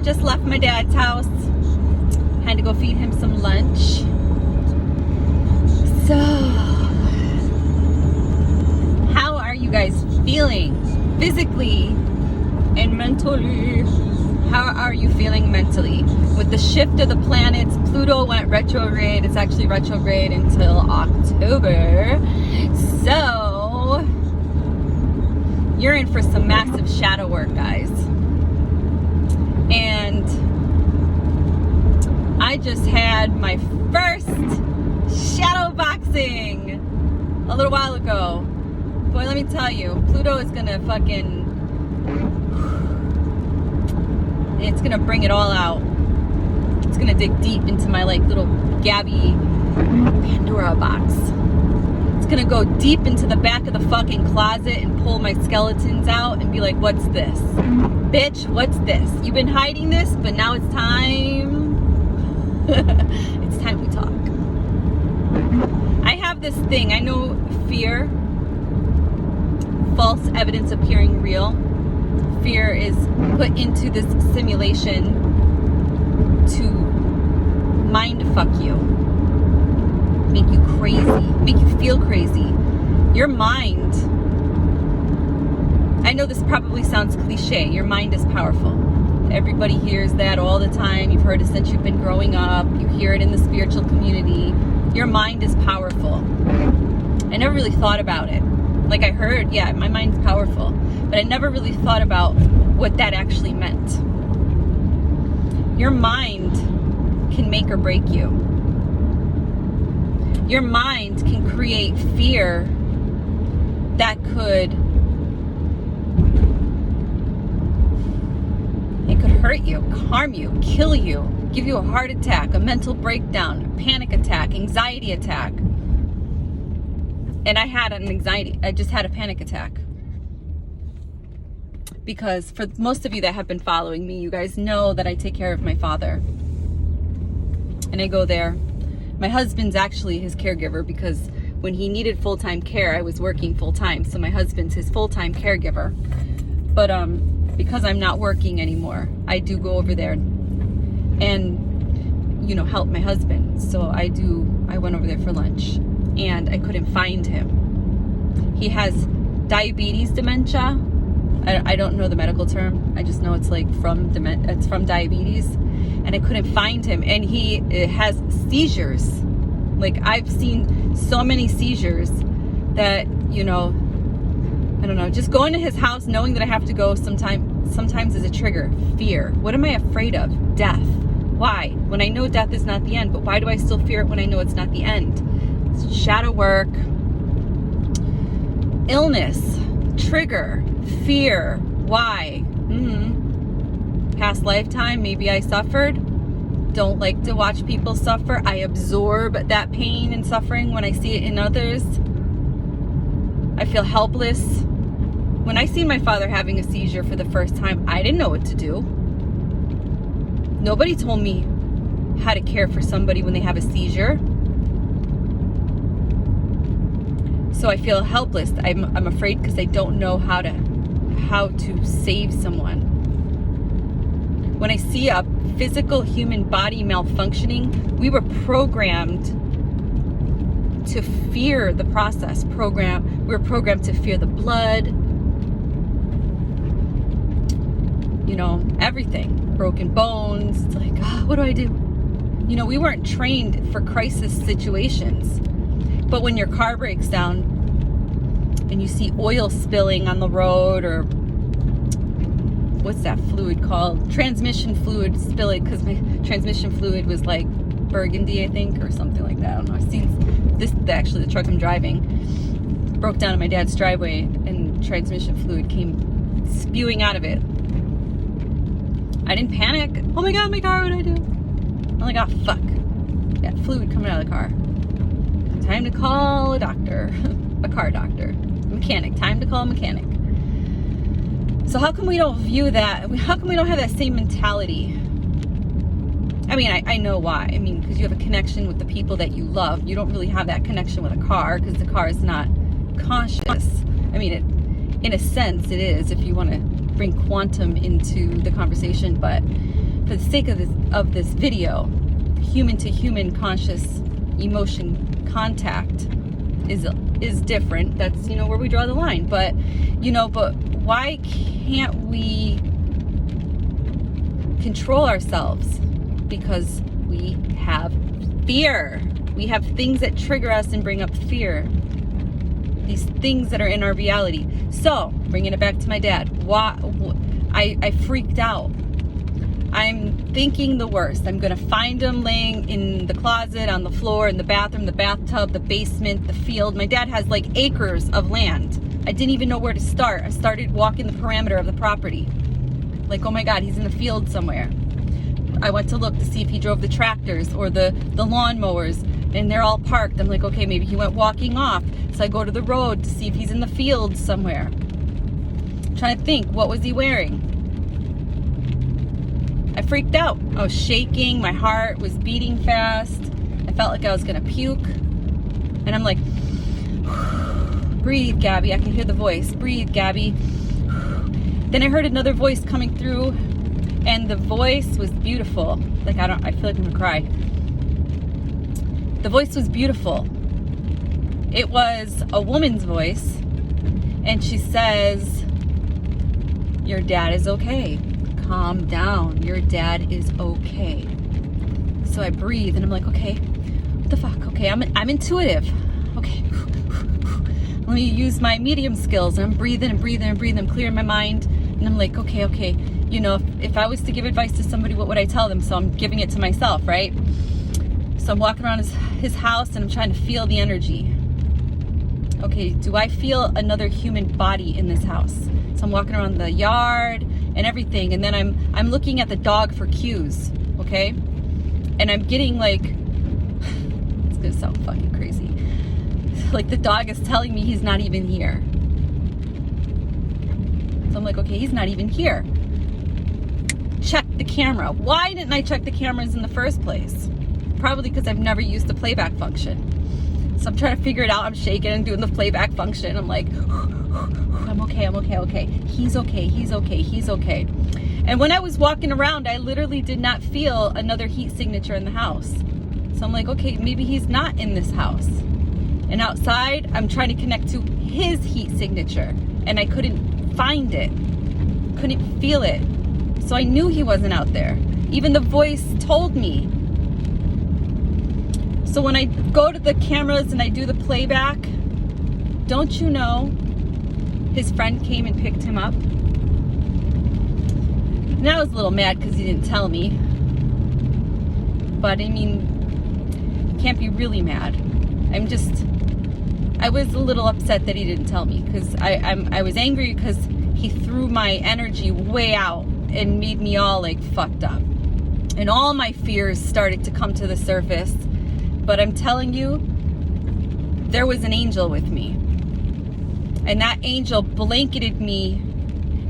just left my dad's house. Had to go feed him some lunch. So, how are you guys feeling physically and mentally? How are you feeling mentally? With the shift of the planets, Pluto went retrograde. It's actually retrograde until October. So, you're in for some massive shadow work, guys. And I just had my first shadow boxing a little while ago. Boy, let me tell you, Pluto is gonna it's gonna bring it all out. It's gonna dig deep into my like little Gabby Pandora box. It's gonna go deep into the back of the fucking closet and pull my skeletons out and be like, what's this? Bitch, what's this? You've been hiding this, but now it's time. It's time we talk. I have this thing. I know fear, false evidence appearing real. Fear is put into this simulation to mind fuck you, make you crazy, make you feel crazy. Your mind, I know this probably sounds cliche, your mind is powerful. Everybody hears that all the time. You've heard it since you've been growing up. You hear it in the spiritual community. Your mind is powerful. I never really thought about it. Like I heard, yeah, my mind's powerful. But I never really thought about what that actually meant. Your mind can make or break you. Your mind can create fear that could hurt you, harm you, kill you, give you a heart attack, a mental breakdown, a panic attack, anxiety attack. And I just had a panic attack. Because for most of you that have been following me, you guys know that I take care of my father. And I go there. My husband's actually his caregiver because when he needed full-time care, I was working full-time. So my husband's his full-time caregiver. But because I'm not working anymore, I do go over there and, help my husband. So I went over there for lunch and I couldn't find him. He has diabetes dementia. I don't know the medical term. I just know it's like from diabetes, and I couldn't find him. And he has seizures. Like I've seen so many seizures that, I don't know, just going to his house, knowing that I have to go sometimes is a trigger. Fear. What am I afraid of? Death. Why? When I know death is not the end, but why do I still fear it when I know it's not the end? It's shadow work. Illness. Trigger. Fear. Why? Past lifetime, maybe I suffered. Don't like to watch people suffer. I absorb that pain and suffering when I see it in others. I feel helpless. When I seen my father having a seizure for the first time, I didn't know what to do. Nobody told me how to care for somebody when they have a seizure. So I feel helpless. I'm afraid because I don't know how to save someone. When I see a physical human body malfunctioning, we were programmed to fear the process. We were programmed to fear the blood, everything. Broken bones. It's like, what do I do? We weren't trained for crisis situations. But when your car breaks down and you see oil spilling on the road, or what's that fluid called? Transmission fluid spilling, because my transmission fluid was like burgundy, I think, or something like that. I don't know. I've seen this, actually the truck I'm driving broke down in my dad's driveway and transmission fluid came spewing out of it. I didn't panic. Oh my God, my car, what do I do? I'm like, oh fuck. Got fluid coming out of the car. Time to call a doctor. A car doctor. A mechanic. Time to call a mechanic. So how come we don't view that? How come we don't have that same mentality? I mean, I know why. I mean, because you have a connection with the people that you love. You don't really have that connection with a car because the car is not conscious. I mean, in a sense, it is if you want to bring quantum into the conversation. But for the sake of this video, human to human conscious emotion contact is different. That's, you know, where we draw the line. But, you know, but why can't we control ourselves? Because we have fear. We have things that trigger us and bring up fear. These things that are in our reality. So, bringing it back to my dad. I freaked out. I'm thinking the worst. I'm going to find him laying in the closet, on the floor, in the bathroom, the bathtub, the basement, the field. My dad has like acres of land. I didn't even know where to start. I started walking the perimeter of the property. Like, oh my God, he's in the field somewhere. I went to look to see if he drove the tractors or the lawnmowers, and they're all parked. I'm like, okay, maybe he went walking off. So I go to the road to see if he's in the field somewhere. I'm trying to think, what was he wearing? I freaked out. I was shaking. My heart was beating fast. I felt like I was going to puke. And I'm like, breathe, Gabby. I can hear the voice. Breathe, Gabby. Then I heard another voice coming through, and the voice was beautiful. Like, I feel like I'm going to cry. The voice was beautiful. It was a woman's voice, and she says, your dad is okay. Calm down. Your dad is okay. So I breathe and I'm like, okay, what the fuck? Okay, I'm intuitive. Okay. Let me use my medium skills. And I'm breathing and breathing and breathing. I'm clearing my mind. And I'm like, okay. You know, if I was to give advice to somebody, what would I tell them? So I'm giving it to myself, right? So I'm walking around his house and I'm trying to feel the energy. Okay, do I feel another human body in this house? So I'm walking around the yard and everything, and then I'm looking at the dog for cues, okay? And I'm getting like, it's gonna sound fucking crazy, like the dog is telling me he's not even here. So I'm like, okay, he's not even here. Check the camera. Why didn't I check the cameras in the first place? Probably because I've never used the playback function. So I'm trying to figure it out. I'm shaking and doing the playback function. I'm like, I'm okay. He's okay. And when I was walking around, I literally did not feel another heat signature in the house. So I'm like, okay, maybe he's not in this house. And outside, I'm trying to connect to his heat signature, and I couldn't find it. Couldn't feel it. So I knew he wasn't out there. Even the voice told me. So when I go to the cameras and I do the playback, don't you know, his friend came and picked him up. And I was a little mad because he didn't tell me. But I mean, can't be really mad. I was a little upset that he didn't tell me, because I was angry because he threw my energy way out and made me all like fucked up. And all my fears started to come to the surface. But I'm telling you, there was an angel with me. And that angel blanketed me,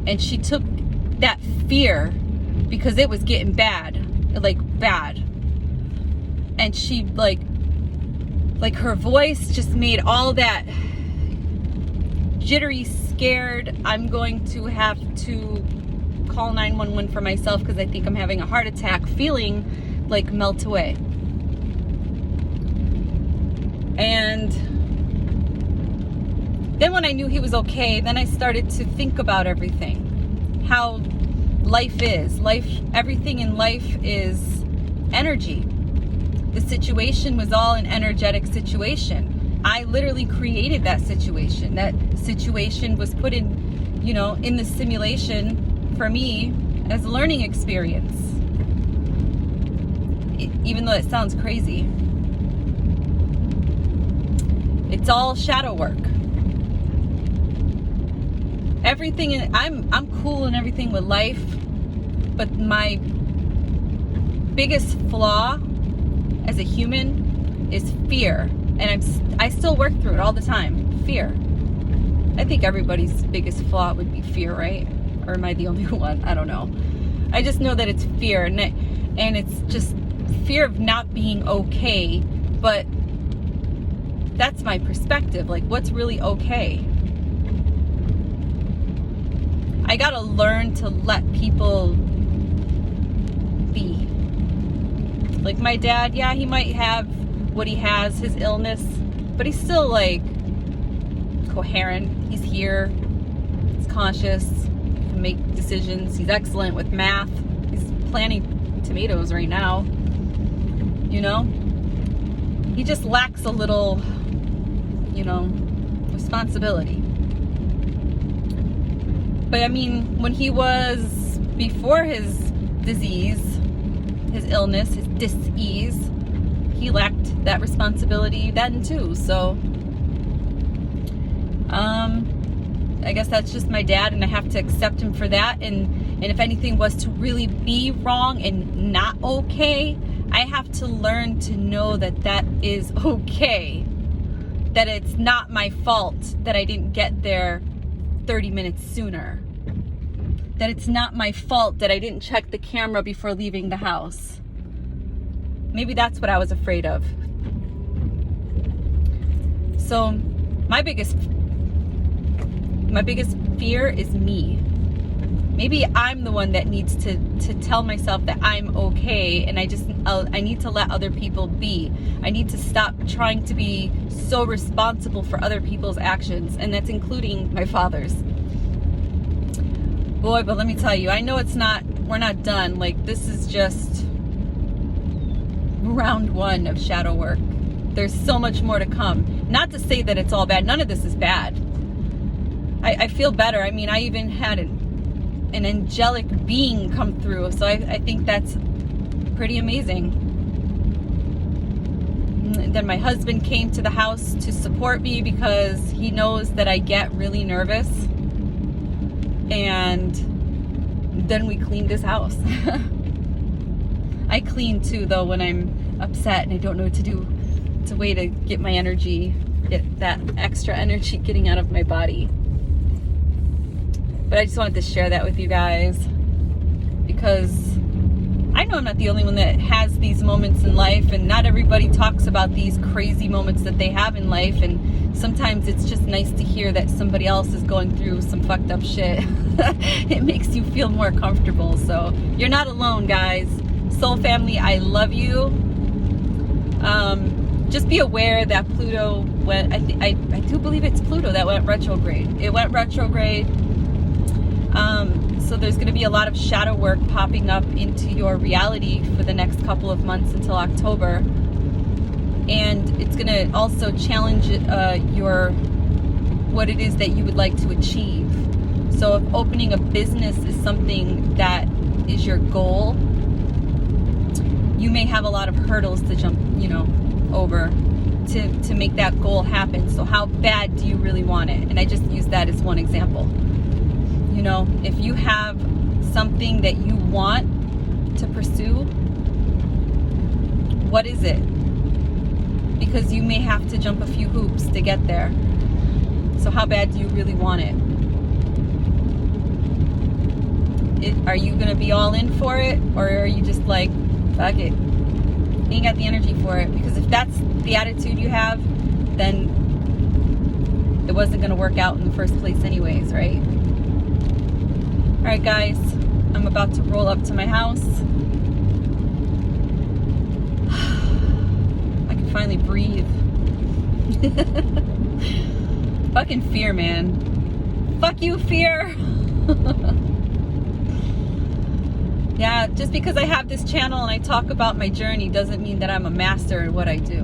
and she took that fear, because it was getting bad. And she like her voice just made all that jittery, scared, I'm going to have to call 911 for myself because I think I'm having a heart attack feeling like melt away. And then when I knew he was okay, then I started to think about everything. How life is. Everything in life is energy. The situation was all an energetic situation. I literally created that situation. That situation was put in, in the simulation for me as a learning experience. Even though it sounds crazy. It's all shadow work. Everything, I'm cool and everything with life, but my biggest flaw as a human is fear, and I still work through it all the time. Fear. I think everybody's biggest flaw would be fear, right? Or am I the only one? I don't know. I just know that it's fear, and it's just fear of not being okay. But that's my perspective. Like, what's really okay? I gotta learn to let people Like my dad, yeah, he might have what he has, his illness, but he's still like coherent. He's here, he's conscious, he can make decisions. He's excellent with math. He's planting tomatoes right now, you know. He just lacks a little, you know, responsibility. But I mean, when he was before his disease, his illness, his dis-ease, he lacked that responsibility then too. So I guess that's just my dad, and I have to accept him for that. And if anything was to really be wrong and not okay, I have to learn to know that that is okay. That it's not my fault that I didn't get there 30 minutes sooner. That it's not my fault that I didn't check the camera before leaving the house. Maybe that's what I was afraid of. So my biggest fear is me. Maybe I'm the one that needs to tell myself that I'm okay, and I need to let other people be. I need to stop trying to be so responsible for other people's actions, and that's including my father's. Boy, but let me tell you, I know we're not done. Like, this is just round one of shadow work. There's so much more to come. Not to say that it's all bad. None of this is bad. I feel better. I mean, I even had an angelic being come through. So I think that's pretty amazing. And then my husband came to the house to support me because he knows that I get really nervous. And then we cleaned his house. I clean too, though, when I'm upset and I don't know what to do. It's a way to get my energy, get that extra energy getting out of my body. But I just wanted to share that with you guys, because I know I'm not the only one that has these moments in life, and not everybody talks about these crazy moments that they have in life, and sometimes it's just nice to hear that somebody else is going through some fucked up shit. It makes you feel more comfortable. So you're not alone, guys. Soul family, I love you. Just be aware that Pluto went, I do believe it's Pluto that went retrograde. It went retrograde. So there's going to be a lot of shadow work popping up into your reality for the next couple of months until October. And it's going to also challenge what it is that you would like to achieve. So if opening a business is something that is your goal, you may have a lot of hurdles to jump, over to make that goal happen. So how bad do you really want it? And I just use that as one example. If you have something that you want to pursue, what is it? Because you may have to jump a few hoops to get there. So how bad do you really want it? Are you going to be all in for it? Or are you just like, fuck it, ain't got the energy for it? Because if that's the attitude you have, then it wasn't going to work out in the first place anyways, right? Alright guys, I'm about to roll up to my house. I can finally breathe. Fucking fear, man. Fuck you, fear. Yeah, just because I have this channel and I talk about my journey doesn't mean that I'm a master at what I do.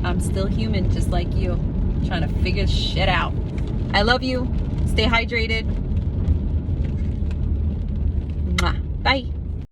I'm still human, just like you, trying to figure shit out. I love you. Stay hydrated. Bye.